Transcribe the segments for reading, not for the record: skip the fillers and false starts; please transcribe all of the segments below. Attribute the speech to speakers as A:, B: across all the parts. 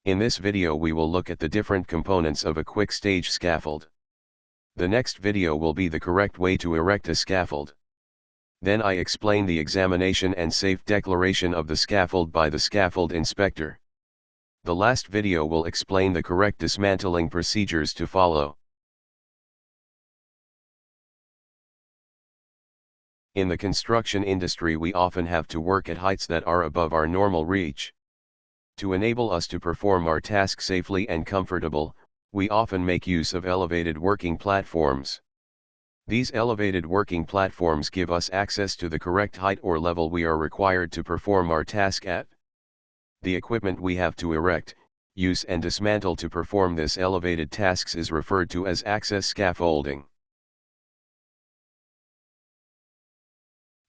A: In this video we will look at the different components of a quick stage scaffold. The next video will be the correct way to erect a scaffold. Then I explain the examination and safe declaration of the scaffold by the scaffold inspector. The last video will explain the correct dismantling procedures to follow. In the construction industry we often have to work at heights that are above our normal reach. To enable us to perform our task safely and comfortable, we often make use of elevated working platforms. These elevated working platforms give us access to the correct height or level we are required to perform our task at. The equipment we have to erect, use and dismantle to perform this elevated tasks is referred to as access scaffolding.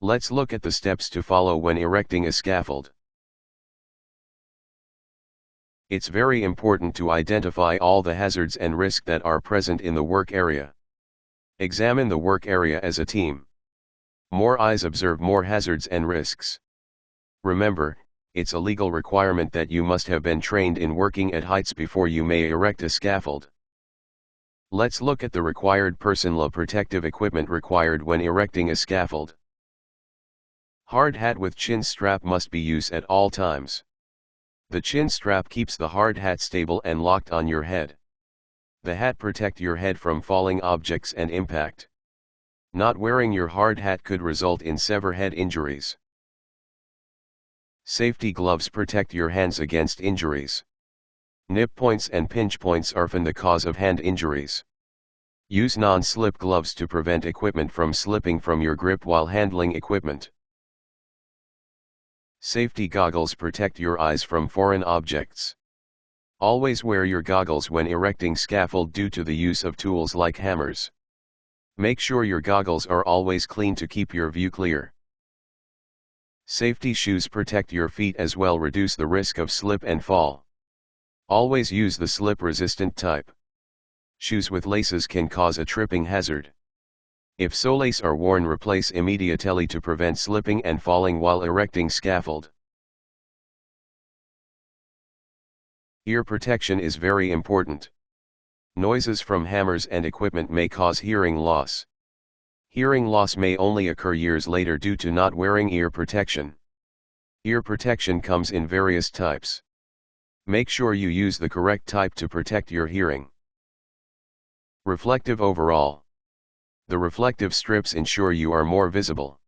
A: Let's look at the steps to follow when erecting a scaffold. It's very important to identify all the hazards and risks that are present in the work area. Examine the work area as a team. More eyes observe more hazards and risks. Remember, it's a legal requirement that you must have been trained in working at heights before you may erect a scaffold. Let's look at the required personal protective equipment required when erecting a scaffold. Hard hat with chin strap must be used at all times. The chin strap keeps the hard hat stable and locked on your head. The hat protects your head from falling objects and impact. Not wearing your hard hat could result in severe head injuries. Safety gloves protect your hands against injuries. Nip points and pinch points are often the cause of hand injuries. Use non-slip gloves to prevent equipment from slipping from your grip while handling equipment. Safety goggles protect your eyes from foreign objects. Always wear your goggles when erecting scaffold due to the use of tools like hammers. Make sure your goggles are always clean to keep your view clear. Safety shoes protect your feet as well, reduce the risk of slip and fall. Always use the slip-resistant type. Shoes with laces can cause a tripping hazard. If soles are worn, replace immediately to prevent slipping and falling while erecting scaffold. Ear protection is very important. Noises from hammers and equipment may cause hearing loss. Hearing loss may only occur years later due to not wearing ear protection. Ear protection comes in various types. Make sure you use the correct type to protect your hearing. Reflective overall. The reflective strips ensure you are more visible.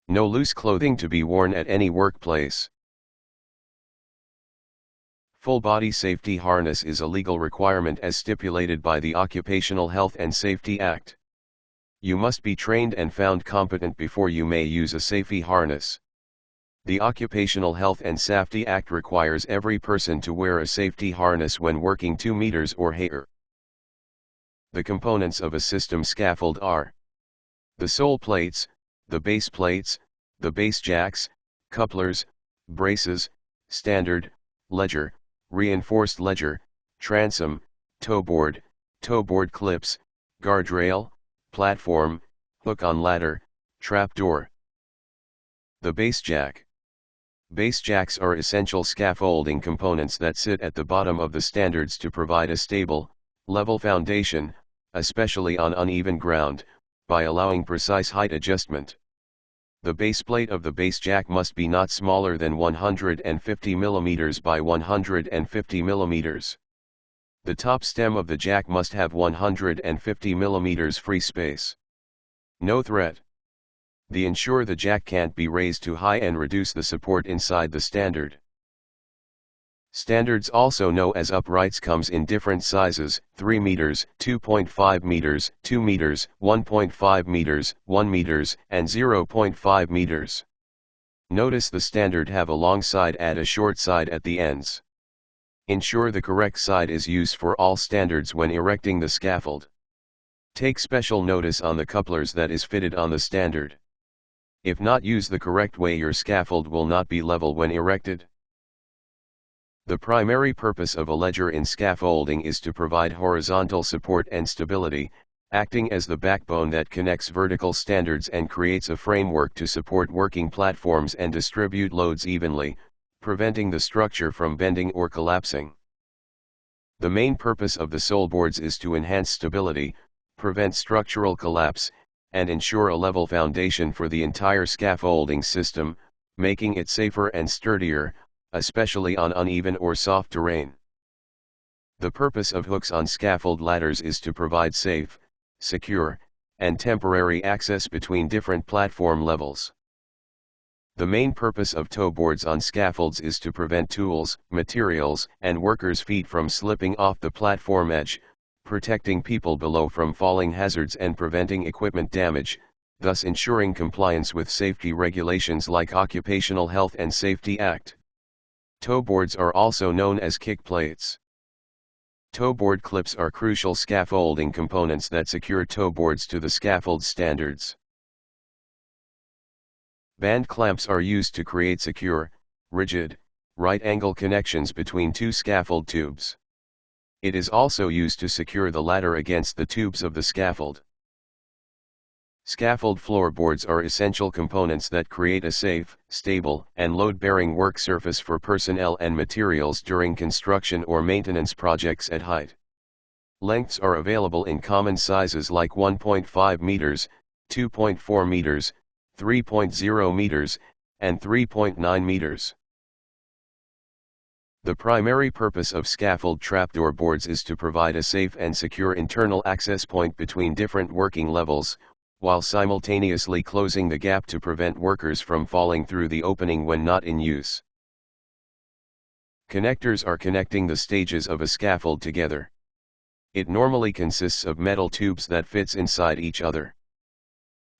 A: No loose clothing to be worn at any workplace. Full body safety harness is a legal requirement as stipulated by the Occupational Health and Safety Act. You must be trained and found competent before you may use a safety harness. The Occupational Health and Safety Act requires every person to wear a safety harness when working 2 meters or higher. The components of a system scaffold are the sole plates, the base plates, the base jacks, couplers, braces, standard, ledger, reinforced ledger, transom, toe board clips, guardrail, platform, hook-on ladder, trapdoor. The base jack. Base jacks are essential scaffolding components that sit at the bottom of the standards to provide a stable, level foundation, especially on uneven ground, by allowing precise height adjustment. The base plate of the base jack must be not smaller than 150 mm by 150 mm. The top stem of the jack must have 150 mm free space. No thread. Ensure the jack can't be raised too high and reduce the support inside the standard. Standards, also known as uprights, comes in different sizes: 3 meters, 2.5 meters, 2 meters, 1.5 meters, 1 meters, and 0.5 meters. Notice the standard have a long side and a short side at the ends. Ensure the correct side is used for all standards when erecting the scaffold. Take special notice on the couplers that is fitted on the standard. If not used the correct way, your scaffold will not be level when erected. The primary purpose of a ledger in scaffolding is to provide horizontal support and stability, acting as the backbone that connects vertical standards and creates a framework to support working platforms and distribute loads evenly, preventing the structure from bending or collapsing. The main purpose of the sole boards is to enhance stability, prevent structural collapse, and ensure a level foundation for the entire scaffolding system, making it safer and sturdier, especially on uneven or soft terrain. The purpose of hooks on scaffold ladders is to provide safe, secure, and temporary access between different platform levels. The main purpose of toe boards on scaffolds is to prevent tools, materials, and workers' feet from slipping off the platform edge, protecting people below from falling hazards and preventing equipment damage, thus ensuring compliance with safety regulations like Occupational Health and Safety Act. Toe boards are also known as kick plates. Toe board clips are crucial scaffolding components that secure toe boards to the scaffold standards. Band clamps are used to create secure, rigid, right-angle connections between two scaffold tubes. It is also used to secure the ladder against the tubes of the scaffold. Scaffold floorboards are essential components that create a safe, stable, and load-bearing work surface for personnel and materials during construction or maintenance projects at height. Lengths are available in common sizes like 1.5 meters, 2.4 meters, 3.0 meters, and 3.9 meters. The primary purpose of scaffold trapdoor boards is to provide a safe and secure internal access point between different working levels, while simultaneously closing the gap to prevent workers from falling through the opening when not in use. Connectors are connecting the stages of a scaffold together. It normally consists of metal tubes that fits inside each other.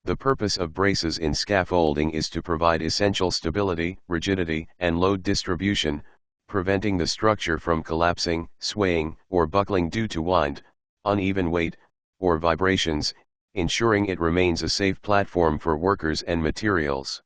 A: The purpose of braces in scaffolding is to provide essential stability, rigidity, and load distribution, preventing the structure from collapsing, swaying, or buckling due to wind, uneven weight, or vibrations, ensuring it remains a safe platform for workers and materials.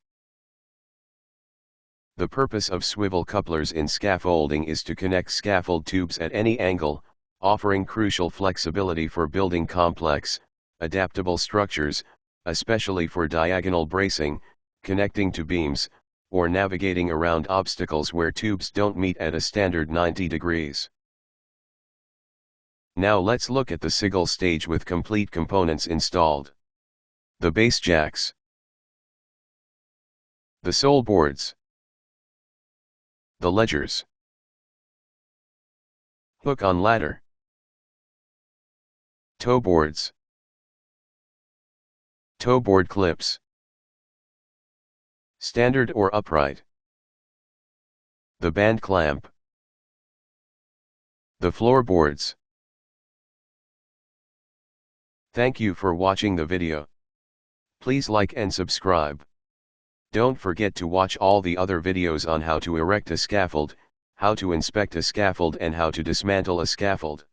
A: The purpose of swivel couplers in scaffolding is to connect scaffold tubes at any angle, offering crucial flexibility for building complex, adaptable structures, especially for diagonal bracing, connecting to beams, or navigating around obstacles where tubes don't meet at a standard 90 degrees. Now let's look at the sigil stage with complete components installed. The base jacks. The sole boards. The ledgers. Hook on ladder. Toe boards. Toe board clips. Standard or upright. The band clamp. The floorboards. Thank you for watching the video. Please like and subscribe. Don't forget to watch all the other videos on how to erect a scaffold, how to inspect a scaffold and how to dismantle a scaffold.